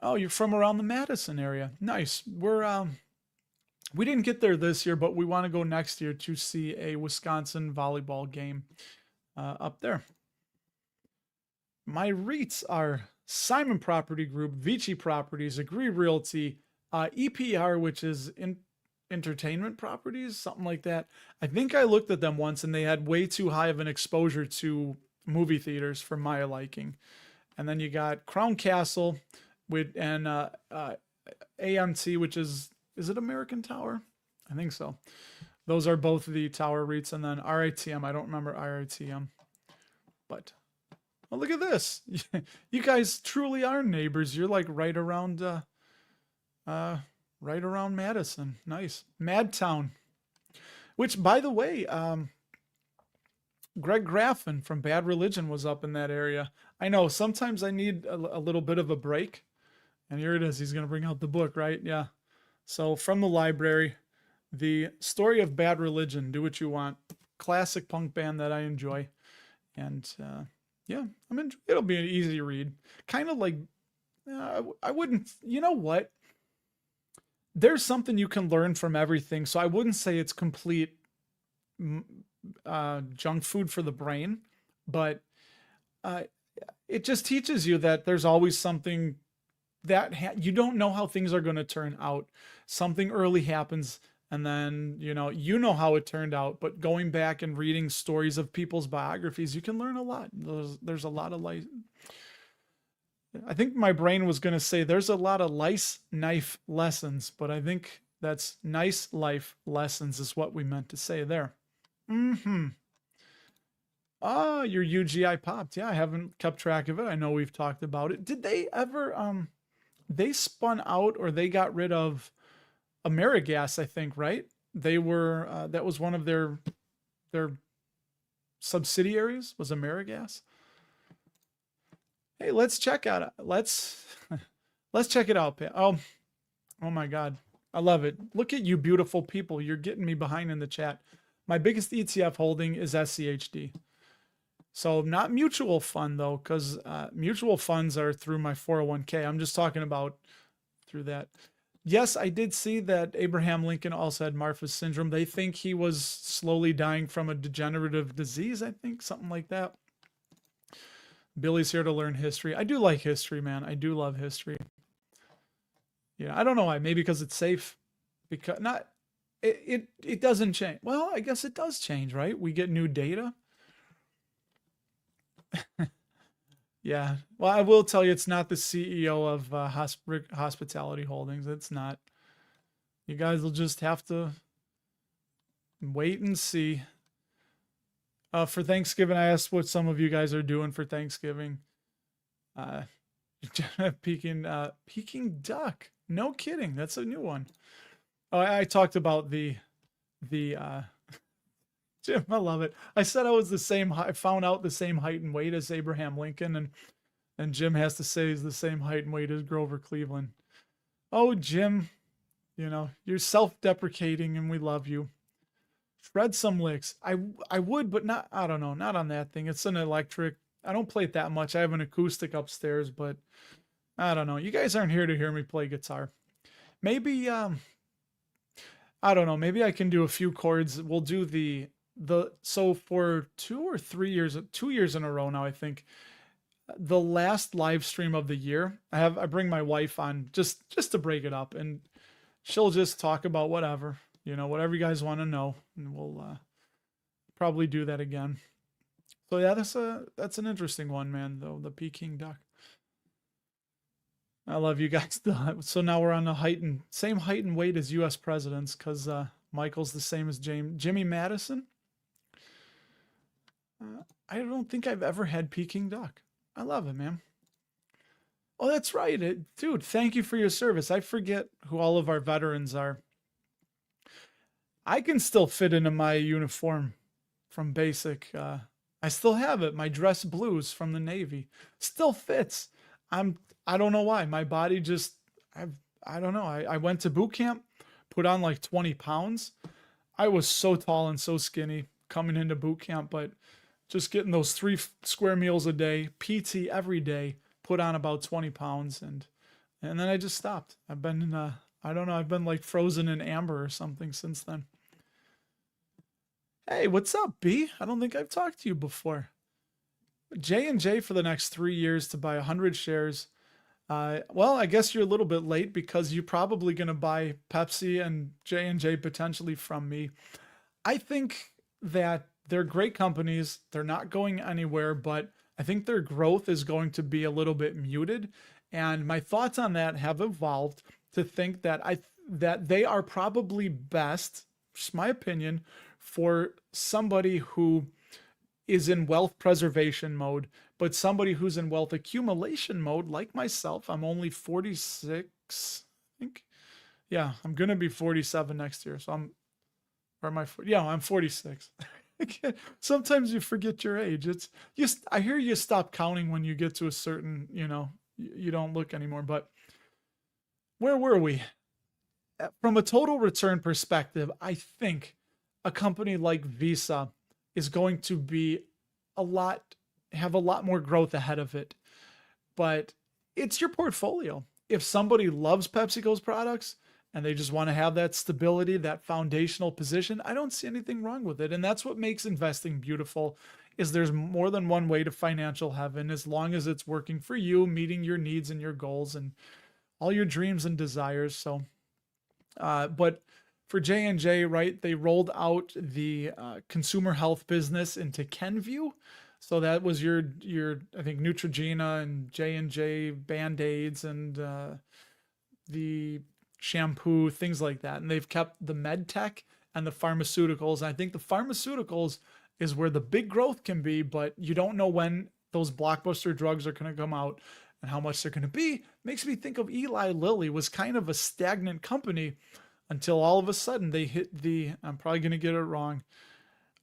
Oh, you're from around the Madison area. Nice. We didn't get there this year, but we want to go next year to see a Wisconsin volleyball game up there. My REITs are Simon Property Group, Vici Properties, Agree Realty, EPR, which is Entertainment Properties, something like that. I think I looked at them once and they had way too high of an exposure to movie theaters for my liking. And then you got Crown Castle and AMT, which is it American Tower? I think so. Those are both the tower REITs. And then RITM, I don't remember RITM. But, oh, look at this. You guys truly are neighbors. You're like right around Madison. Nice. Madtown. Which, by the way, Greg Graffin from Bad Religion was up in that area. I know sometimes I need a little bit of a break. And here it is. He's going to bring out the book, right? Yeah. So from the library, The Story of Bad Religion, Do What You Want. Classic punk band that I enjoy. And yeah, it'll be an easy read. Kind of like, I wouldn't, you know what? There's something you can learn from everything. So I wouldn't say it's complete junk food for the brain, but it just teaches you that there's always something that you don't know how things are going to turn out. Something early happens, and then you know how it turned out. But going back and reading stories of people's biographies, you can learn a lot. There's a lot of life. I think my brain was going to say there's a lot of lice knife lessons, but I think that's nice life lessons is what we meant to say there. Ah, your UGI popped. Yeah, I haven't kept track of it. I know we've talked about it. Did they ever they spun out or they got rid of AmeriGas, I think, right? They were that was one of their subsidiaries was AmeriGas. Hey, let's check out let's check it out. Oh my God. I love it. Look at you beautiful people. You're getting me behind in the chat. My biggest ETF holding is SCHD. So not mutual fund though, because mutual funds are through my 401k. I'm just talking about through that. Yes, I did see that Abraham Lincoln also had Marfan syndrome. They think he was slowly dying from a degenerative disease, I think, something like that. Billy's here to learn history. I do like history, man. I do love history. Yeah, I don't know why. Maybe because it's safe. Because not it doesn't change. Well, I guess it does change, right? We get new data. Yeah. Well, I will tell you, it's not the CEO of Hospitality Holdings. It's not. You guys will just have to wait and see. For Thanksgiving, I asked what some of you guys are doing for Thanksgiving. Peking duck. No kidding. That's a new one. Oh, I talked about the Jim, I love it. I said I was the same. I found out the same height and weight as Abraham Lincoln, and Jim has to say he's the same height and weight as Grover Cleveland. Oh, Jim, you're self-deprecating, and we love you. Shred some licks. I would, but not. I don't know. Not on that thing. It's an electric. I don't play it that much. I have an acoustic upstairs, but I don't know. You guys aren't here to hear me play guitar. Maybe I don't know. Maybe I can do a few chords. We'll do so for 2 or 3 years, 2 years in a row now, I think, the last live stream of the year, I bring my wife on just to break it up, and she'll just talk about whatever, whatever you guys want to know, and we'll probably do that again. So yeah, that's an interesting one, man. Though the Peking duck. I love you guys. So now we're on the same height and weight as U.S. presidents, because Michael's the same as Jimmy Madison. I don't think I've ever had Peking duck. I love it, man. Oh, that's right. Dude, thank you for your service. I forget who all of our veterans are. I can still fit into my uniform from basic. I still have it. My dress blues from the Navy still fits. I don't know why. My body just, I don't know. I went to boot camp, put on like 20 pounds. I was so tall and so skinny coming into boot camp, but just getting those 3 square meals a day, PT every day, put on about 20 pounds. And then I just stopped. I've been, I don't know. I've been like frozen in amber or something since then. Hey, what's up, B? I don't think I've talked to you before. J&J for the next 3 years to buy 100 shares. Well, I guess you're a little bit late because you're probably going to buy Pepsi and J&J potentially from me. I think that they're great companies. They're not going anywhere, but I think their growth is going to be a little bit muted. And my thoughts on that have evolved to think that that they are probably best, just my opinion, for somebody who is in wealth preservation mode, but somebody who's in wealth accumulation mode, like myself. I'm only 46, I think. Yeah, I'm going to be 47 next year. So I'm 46. Sometimes you forget your age. I hear you stop counting when you get to a certain, you don't look anymore. But where were we? From a total return perspective, I think a company like Visa is going to have a lot more growth ahead of it. But it's your portfolio. If somebody loves PepsiCo's products and they just want to have that stability, that foundational position, I don't see anything wrong with it. And that's what makes investing beautiful, is there's more than one way to financial heaven, as long as it's working for you, meeting your needs and your goals and all your dreams and desires. So, but for J&J, right, they rolled out the consumer health business into Kenvue. So that was your I think Neutrogena and J&J Band-Aids and the shampoo, things like that. And they've kept the med tech and the pharmaceuticals. And I think the pharmaceuticals is where the big growth can be, but you don't know when those blockbuster drugs are going to come out and how much they're going to be. Makes me think of Eli Lilly was kind of a stagnant company until all of a sudden they hit I'm probably going to get it wrong.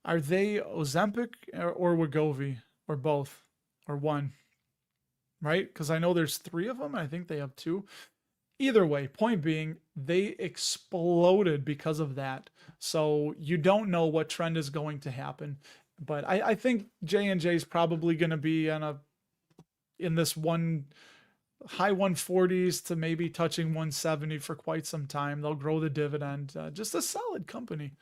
Are they Ozempic or Wegovy or both or one? Right? Because I know there's 3 of them. I think they have 2. Either way, point being, they exploded because of that. So you don't know what trend is going to happen. But I think J&J is probably going to be in this high 140s to maybe touching 170 for quite some time. They'll grow the dividend. Just a solid company.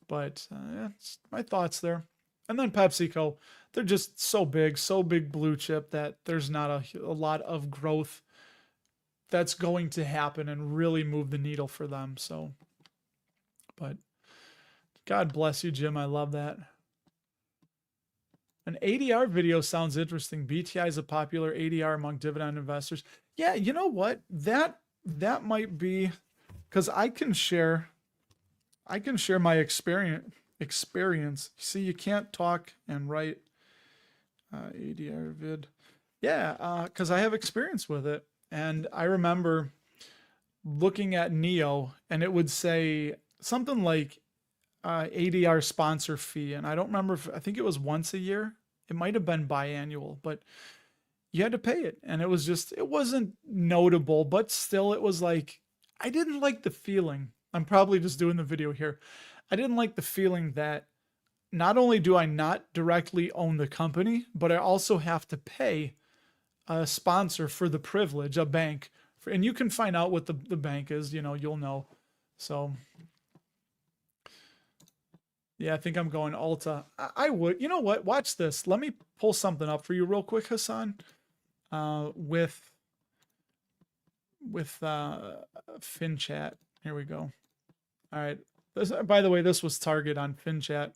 But it's my thoughts there. And then PepsiCo, they're just so big blue chip that there's not a lot of growth that's going to happen and really move the needle for them. So, but God bless you, Jim. I love that. An ADR video sounds interesting. BTI is a popular ADR among dividend investors. Yeah, you know what? That might be, because I can share my experience. See, you can't talk and write ADR vid. Yeah, because I have experience with it. And I remember looking at Neo, and it would say something like ADR sponsor fee. And I don't remember I think it was once a year. It might have been biannual, but you had to pay it. And it wasn't notable, but still it was like, I didn't like the feeling. I'm probably just doing the video here. I didn't like the feeling that not only do I not directly own the company, but I also have to pay a sponsor for the privilege, a bank. And you can find out what the bank is, you'll know. So yeah, I think I'm going Alta. I would, you know what? Watch this. Let me pull something up for you real quick, Hassan. with FinChat. Here we go. All right. By the way, this was Target on FinChat,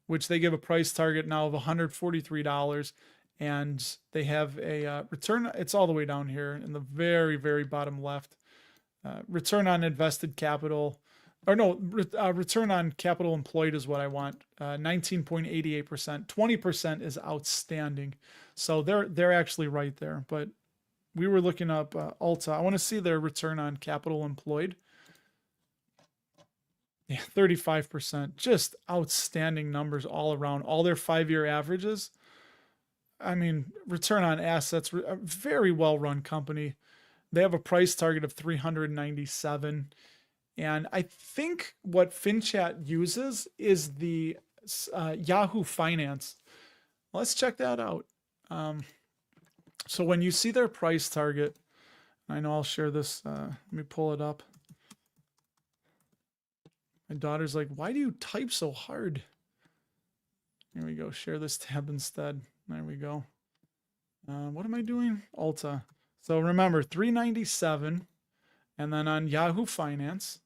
which they give a price target now of $143, and they have a return. It's all the way down here in the very, very bottom left. Return on invested capital, or no, return on capital employed is what I want. 19.88%. 20% is outstanding. So they're actually right there. But we were looking up Alta. I want to see their return on capital employed. Yeah, 35%. Just outstanding numbers all around. All their 5-year averages. I mean, return on assets, a very well-run company. They have a price target of 397. And I think what FinChat uses is the Yahoo Finance. Let's check that out. So when you see their price target, I know I'll share this. Let me pull it up. My daughter's like, why do you type so hard? Here we go. Share this tab instead. There we go. What am I doing? Alta. So remember, 397. And then on Yahoo Finance,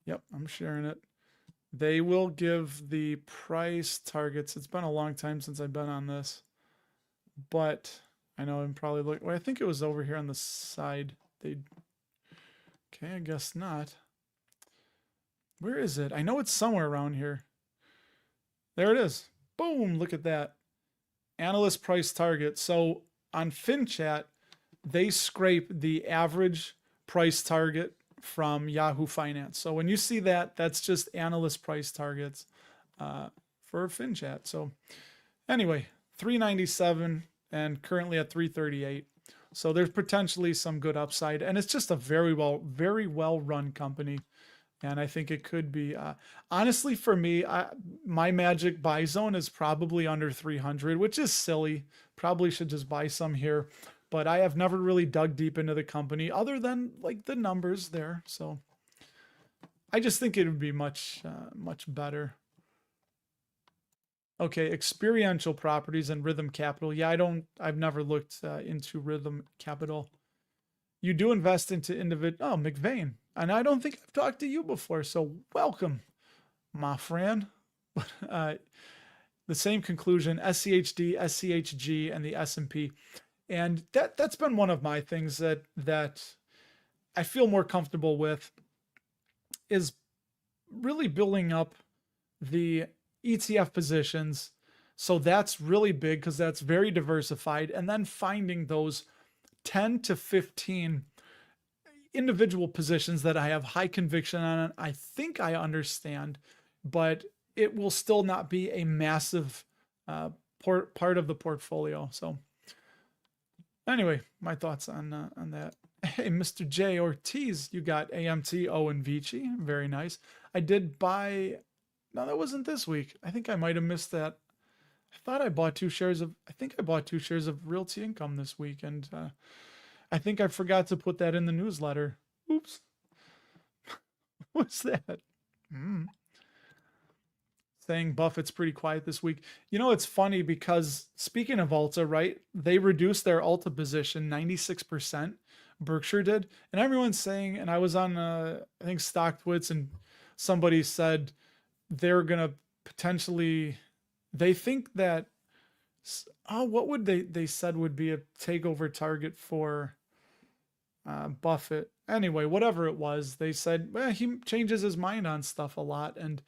yep, I'm sharing it. They will give the price targets. It's been a long time since I've been on this. But I know I'm probably looking. Well, I think it was over here on the side. Okay, I guess not. Where is it? I know it's somewhere around here. There it is. Boom, look at that. Analyst price target. So on FinChat, they scrape the average price target from Yahoo Finance. So when you see that, that's just analyst price targets for FinChat. So anyway, 397 and currently at 338. So there's potentially some good upside, and it's just a very well run company. And I think it could be, honestly, for me, my magic buy zone is probably under 300, which is silly. Probably should just buy some here. But I have never really dug deep into the company other than like the numbers there. So I just think it would be much better. Okay, experiential properties and Rhythm Capital. Yeah, I've never looked into Rhythm Capital. You do invest into individual, McVeigh. And I don't think I've talked to you before, so welcome, my friend. The same conclusion, SCHD, SCHG, and the S&P. And that's been one of my things that I feel more comfortable with is really building up the ETF positions. So that's really big because that's very diversified. And then finding those 10 to 15 individual positions that I have high conviction on. I think I understand, but it will still not be a massive part of the portfolio. So anyway, my thoughts on that. Hey, Mr. J Ortiz, you got AMT, O, and Vici. Very nice. I did buy, no, that wasn't this week. I think I might have missed that. I bought 2 shares of Realty Income this week, and I think I forgot to put that in the newsletter. Oops. What's that? Saying Buffett's pretty quiet this week. You know, it's funny because speaking of Alta, right? They reduced their Alta position 96%. Berkshire did. And everyone's saying, and I was on, I think StockTwits, and somebody said they're going to potentially, they think that, what would they said would be a takeover target for Buffett. Anyway, whatever it was, they said, well, he changes his mind on stuff a lot. And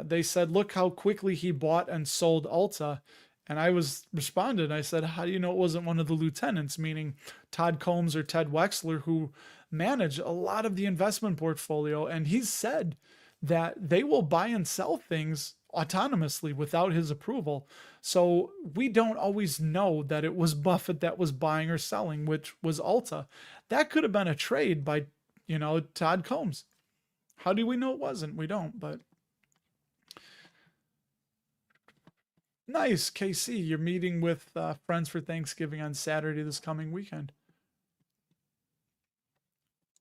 they said, look how quickly he bought and sold Alta. And I responded, I said, how do you know it wasn't one of the lieutenants, meaning Todd Combs or Ted Wexler, who manage a lot of the investment portfolio? And he said that they will buy and sell things autonomously without his approval. So we don't always know that it was Buffett that was buying or selling, which was Alta. That could have been a trade by, Todd Combs. How do we know it wasn't? We don't, but nice. KC, you're meeting with friends for Thanksgiving on Saturday this coming weekend.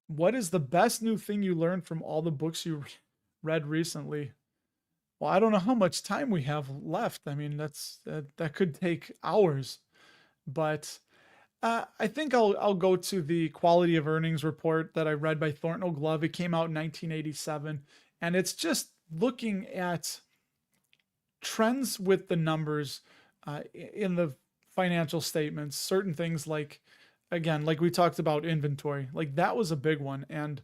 What is the best new thing you learned from all the books you read recently? Well, I don't know how much time we have left. I mean, that could take hours, but I think I'll go to the quality of earnings report that I read by Thornton Glove. It came out in 1987, and it's just looking at trends with the numbers in the financial statements. Certain things like, again, like we talked about inventory, like that was a big one, and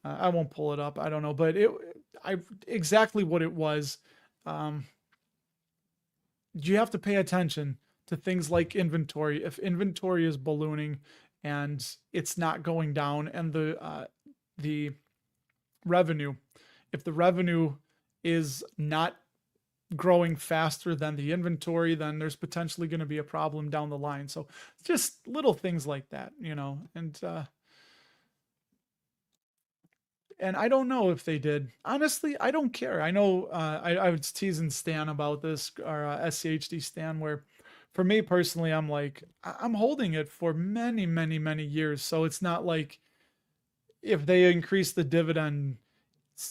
I won't pull it up. I don't know, but I exactly what it was. Um, you have to pay attention to things like inventory. If inventory is ballooning and it's not going down, and the revenue, if the revenue is not growing faster than the inventory, then there's potentially going to be a problem down the line. So just little things like that, and I don't know if they did. Honestly, I don't care. I know I was teasing Stan about this, or SCHD Stan, where for me personally, I'm like, I'm holding it for many, many, many years. So it's not like if they increase the dividend,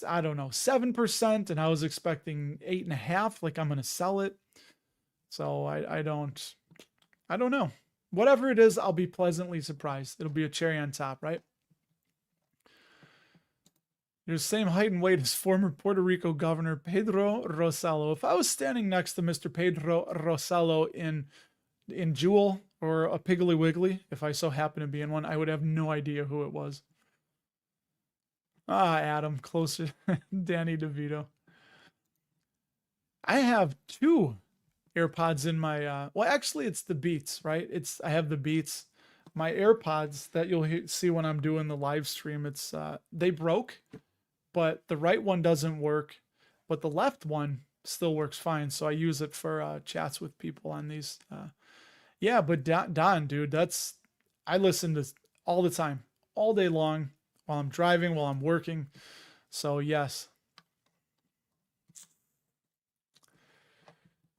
I don't know, 7%, and I was expecting 8.5, like I'm going to sell it. So I don't know. Whatever it is, I'll be pleasantly surprised. It'll be a cherry on top, right? You're the same height and weight as former Puerto Rico Governor Pedro Rosello. If I was standing next to Mr. Pedro Rosello in Jewel or a Piggly Wiggly, if I so happen to be in one, I would have no idea who it was. Adam, closer. Danny DeVito. I have two AirPods in my, well, actually it's the Beats, right? I have the Beats. My AirPods that you'll see when I'm doing the live stream, they broke, but the right one doesn't work, but the left one still works fine. So I use it for chats with people on these. Yeah, but Don, dude, I listen to all the time, all day long, while I'm driving, while I'm working. So yes.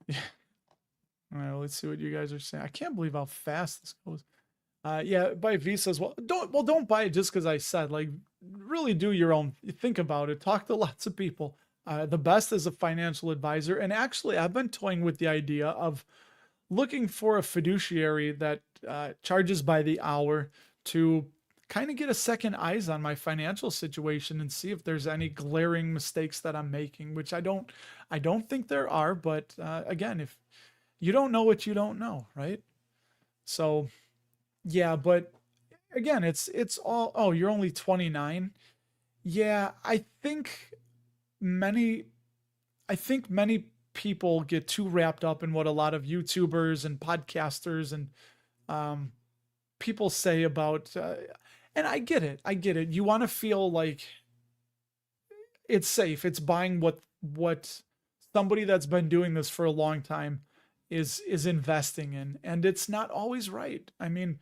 Yeah. All right, let's see what you guys are saying. I can't believe how fast this goes. Yeah, buy Visa as well. Don't buy it just because I said, like, really do your own, think about it, talk to lots of people. The best is a financial advisor. And actually, I've been toying with the idea of looking for a fiduciary that charges by the hour to kind of get a second eyes on my financial situation and see if there's any glaring mistakes that I'm making, which I don't think there are. But again, if you don't know what you don't know, right? So yeah, but again, it's all, oh, you're only 29. Yeah, many I think many people get too wrapped up in what a lot of YouTubers and podcasters and um, people say about, and I get it. I get it. You want to feel like it's safe. It's buying what somebody that's been doing this for a long time is investing in, and it's not always right. I mean,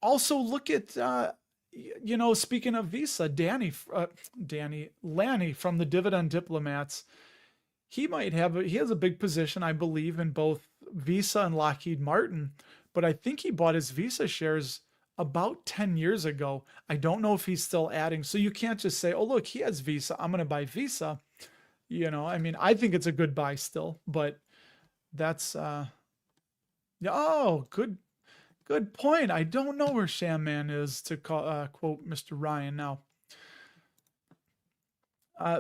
also look at speaking of Visa, Lanny from the Dividend Diplomats. He has a big position, I believe, in both Visa and Lockheed Martin, but I think he bought his Visa shares about 10 years ago. I don't know if he's still adding. So you can't just say, oh, look, he has Visa, I'm going to buy Visa. I mean, I think it's a good buy still, but that's, yeah, oh, good point. I don't know where Sham Man is, to quote Mr. Ryan now.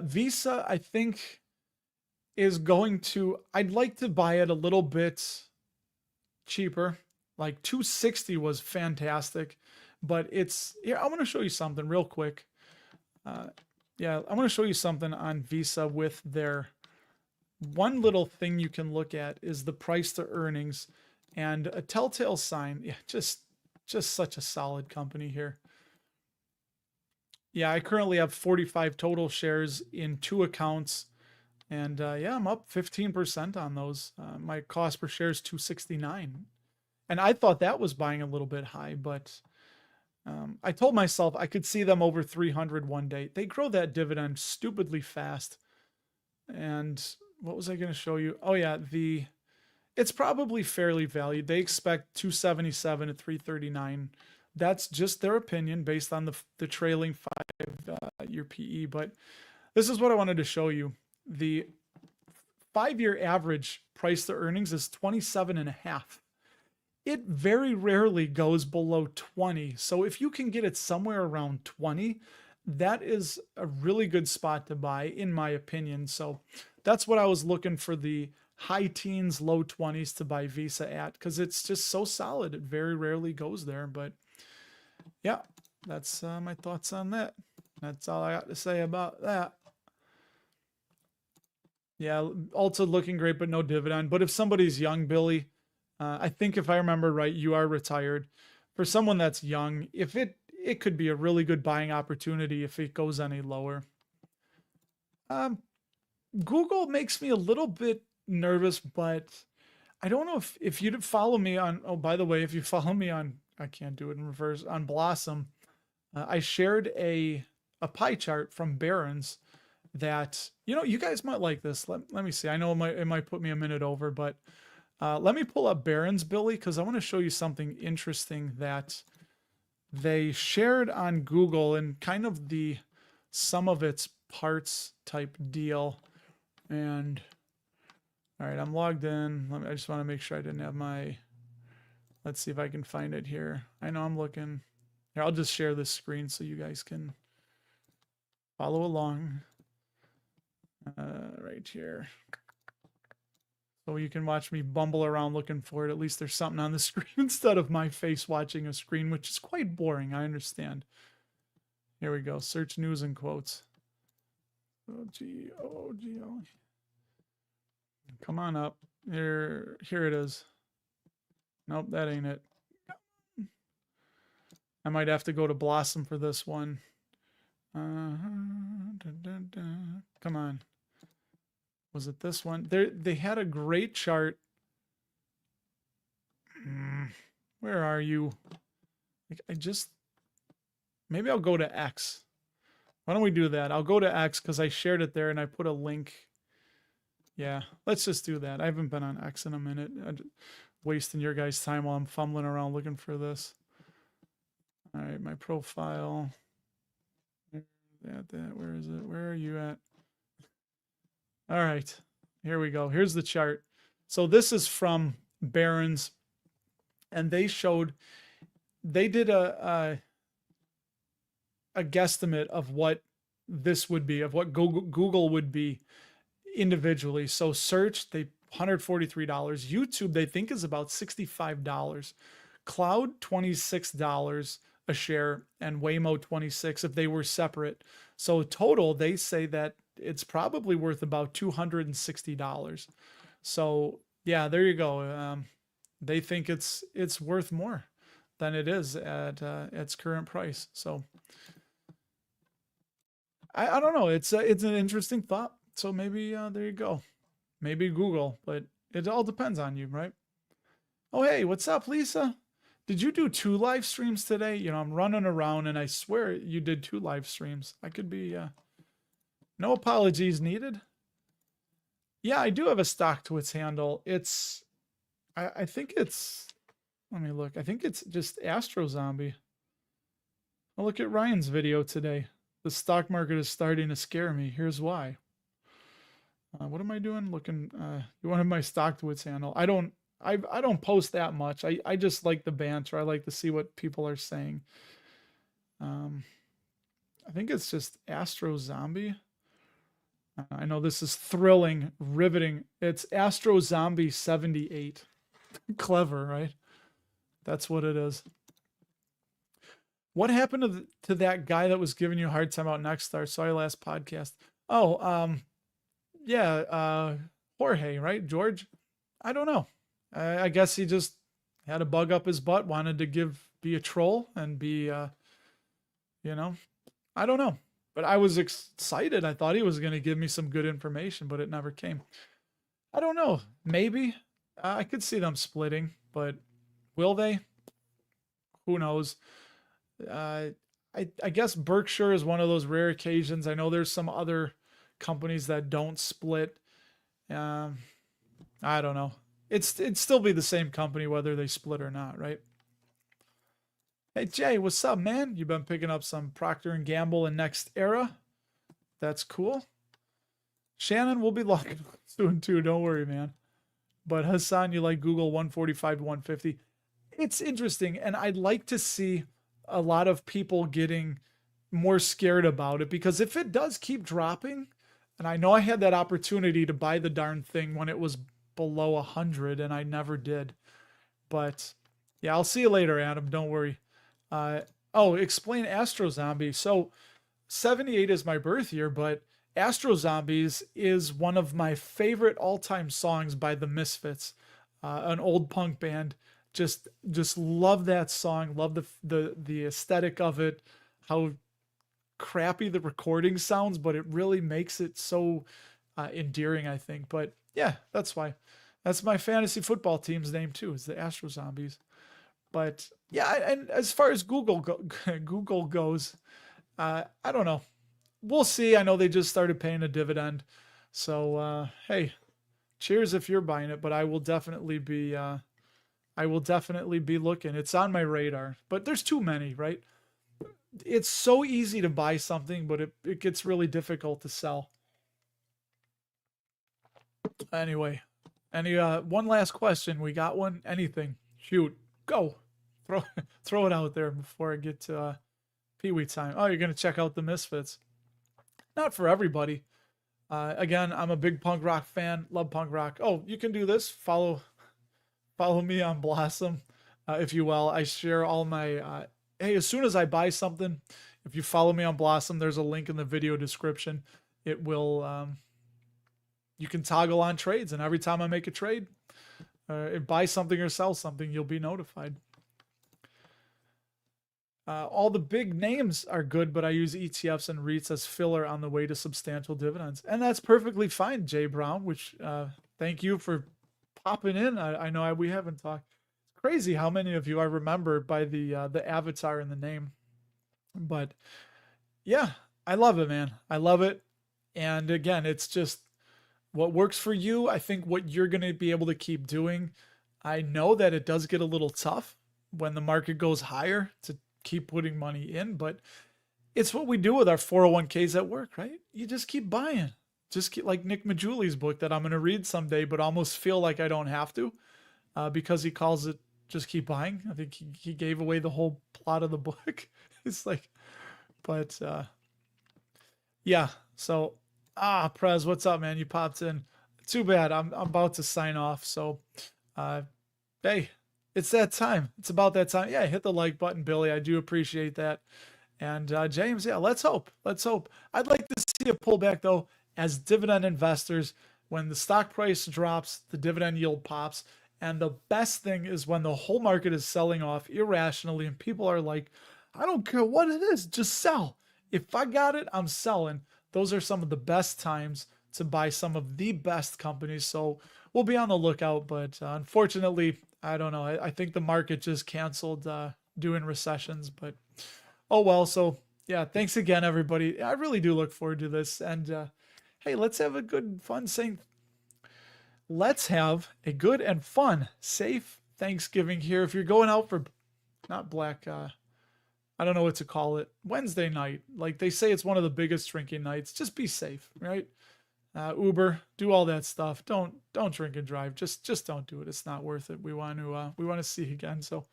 Visa, I think, is going to, I'd like to buy it a little bit cheaper. Like 260 was fantastic, but here, I want to show you something real quick. Yeah, I want to show you something on Visa with their, one little thing you can look at is the price to earnings, and a telltale sign. Yeah, just such a solid company here. Yeah, I currently have 45 total shares in 2 accounts. And yeah, I'm up 15% on those. My cost per share is 269. And I thought that was buying a little bit high, but I told myself I could see them over 300 one day. They grow that dividend stupidly fast. And what was I going to show you? Oh yeah, it's probably fairly valued. They expect 277 to 339. That's just their opinion based on the trailing 5-year PE. But this is what I wanted to show you. The 5-year average price to earnings is 27.5. it very rarely goes below 20. So if you can get it somewhere around 20, that is a really good spot to buy, in my opinion. So that's what I was looking for, the high teens, low 20s to buy Visa at, because it's just so solid. It very rarely goes there. But yeah, that's my thoughts on that. That's all I got to say about that. Yeah, Ulta looking great, but no dividend. But if somebody's young, Billy, I think if I remember right, you are retired. For someone that's young, if it could be a really good buying opportunity if it goes any lower. Google makes me a little bit nervous, but I don't know if you'd follow me on. Oh, by the way, if you follow me on, I can't do it in reverse, on Blossom. I shared a pie chart from Barron's that, you guys might like this. Let me see. I know it might put me a minute over, but let me pull up Barron's, Billy, because I want to show you something interesting that they shared on Google, and kind of the sum of its parts type deal. And all right, I'm logged in. I just want to make sure I didn't have my, let's see if I can find it here. I know I'm looking. Here, I'll just share this screen so you guys can follow along. Right here. So you can watch me bumble around looking for it. At least there's something on the screen instead of my face watching a screen, which is quite boring. I understand. Here we go. Search news and quotes. O-G-O-G-O. Come on up. Here it is. Nope, that ain't it. I might have to go to Blossom for this one. Come on. Was it this one? They had a great chart. Where are you? Maybe I'll go to X. Why don't we do that? I'll go to X because I shared it there and I put a link. Yeah, let's just do that. I haven't been on X in a minute. I'm wasting your guys' time while I'm fumbling around looking for this. All right, my profile. Where is it? Where are you at? All right, here we go. Here's the chart. So this is from Barron's, and they did a guesstimate of what this would be, of what Google would be individually. So search, they $143. YouTube, they think, is about $65. Cloud, $26 a share, and Waymo, $26 if they were separate. So total, they say that it's probably worth about $260. So yeah, there you go. They think it's worth more than it is at its current price. So I don't know. It's an interesting thought. So maybe there you go. Maybe Google, but it all depends on you, right? Oh, hey, what's up, Lisa? Did you do 2 live streams today? I'm running around, and I swear you did 2 live streams. I could be, no apologies needed. Yeah, I do have a StockTwits handle. I think it's, let me look. I think it's just Astro Zombie. I'll look at Ryan's video today. The stock market is starting to scare me. Here's why. What am I doing? Looking, you wanted my StockTwits handle. I don't post that much. I just like the banter. I like to see what people are saying. I think it's just Astro Zombie. I know this is thrilling, riveting. It's Astro Zombie 78. Clever, right? That's what it is. What happened to that guy that was giving you a hard time about Nextstar? Sorry, last podcast. Oh, yeah, Jorge, right? George? I don't know. I guess he just had a bug up his butt, wanted to be a troll and be, I don't know. But I was excited. I thought he was going to give me some good information, but it never came. I don't know. Maybe. I could see them splitting, but will they? Who knows? I guess Berkshire is one of those rare occasions. I know there's some other companies that don't split. I don't know. It'd still be the same company whether they split or not, right? Hey Jay, what's up, man? You've been picking up some Procter and Gamble and Next Era. That's cool. Shannon will be logging soon too. Don't worry, man. But Hassan, you like Google 145 to 150? it's interesting, and I'd like to see a lot of people getting more scared about it, because if it does keep dropping, and I know I had that opportunity to buy the darn thing when it was below 100 and I never did. But yeah, I'll see you later, Adam. Don't worry. Oh, explain Astro Zombie. So 78 is my birth year, but Astro Zombies is one of my favorite all-time songs by the Misfits, an old punk band. Just love that song. Love the aesthetic of it. How crappy the recording sounds, but it really makes it so endearing, I think. But yeah, that's why. That's my fantasy football team's name too. Is the Astro Zombies. But yeah, and as far as Google goes, I don't know. We'll see. I know they just started paying a dividend, so hey, cheers if you're buying it. But I will definitely be. I will definitely be looking. It's on my radar, but there's too many, right? It's so easy to buy something, but it gets really difficult to sell. Anyway, any one last question? We got one? Anything? Shoot, go. Throw it out there before I get to Pee Wee time. Oh, you're gonna check out the Misfits. Not for everybody. Again, I'm a big punk rock fan. Love punk rock. Oh, you can do this. Follow me on Blossom, if you will. I share all my. Hey, as soon as I buy something, if you follow me on Blossom, there's a link in the video description. It will. You can toggle on trades, and every time I make a trade, buy something or sell something, you'll be notified. All the big names are good, but I use ETFs and REITs as filler on the way to substantial dividends. And that's perfectly fine, Jay Brown, which thank you for popping in. I know we haven't talked. It's crazy how many of you I remember by the avatar in the name. But yeah, I love it, man. I love it. And again, it's just what works for you. I think what you're going to be able to keep doing. I know that it does get a little tough when the market goes higher to keep putting money in, but it's what we do with our 401ks at work, right? You just keep buying. Just keep, like Nick Majuli's book that I'm going to read someday, but almost feel like I don't have to because he calls it just keep buying. I think he gave away the whole plot of the book. It's like, but yeah. So Prez, what's up, man? You popped in. Too bad. I'm about to sign off. So hey, it's that time. It's about that time. Yeah, hit the like button, Billy. I do appreciate that. And James, yeah, let's hope. Let's hope. I'd like to see a pullback, though, as dividend investors. When the stock price drops, the dividend yield pops. And the best thing is when the whole market is selling off irrationally and people are like, I don't care what it is, just sell. If I got it, I'm selling. Those are some of the best times to buy some of the best companies. So we'll be on the lookout. But unfortunately, I don't know. I think the market just canceled doing recessions. But oh well. So yeah, thanks again, everybody. I really do look forward to this. And hey, let's have a good, fun let's have a good and fun, safe Thanksgiving here. If you're going out for not black, I don't know what to call it, Wednesday night, like they say it's one of the biggest drinking nights, just be safe, right? Uber, do all that stuff. Don't drink and drive. Just don't do it. It's not worth it. We want to see again. So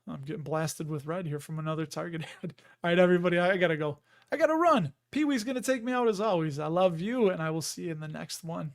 I'm getting blasted with red here from another target ad. All right, everybody, I gotta go. I gotta run. Pee Wee's gonna take me out as always. I love you, and I will see you in the next one.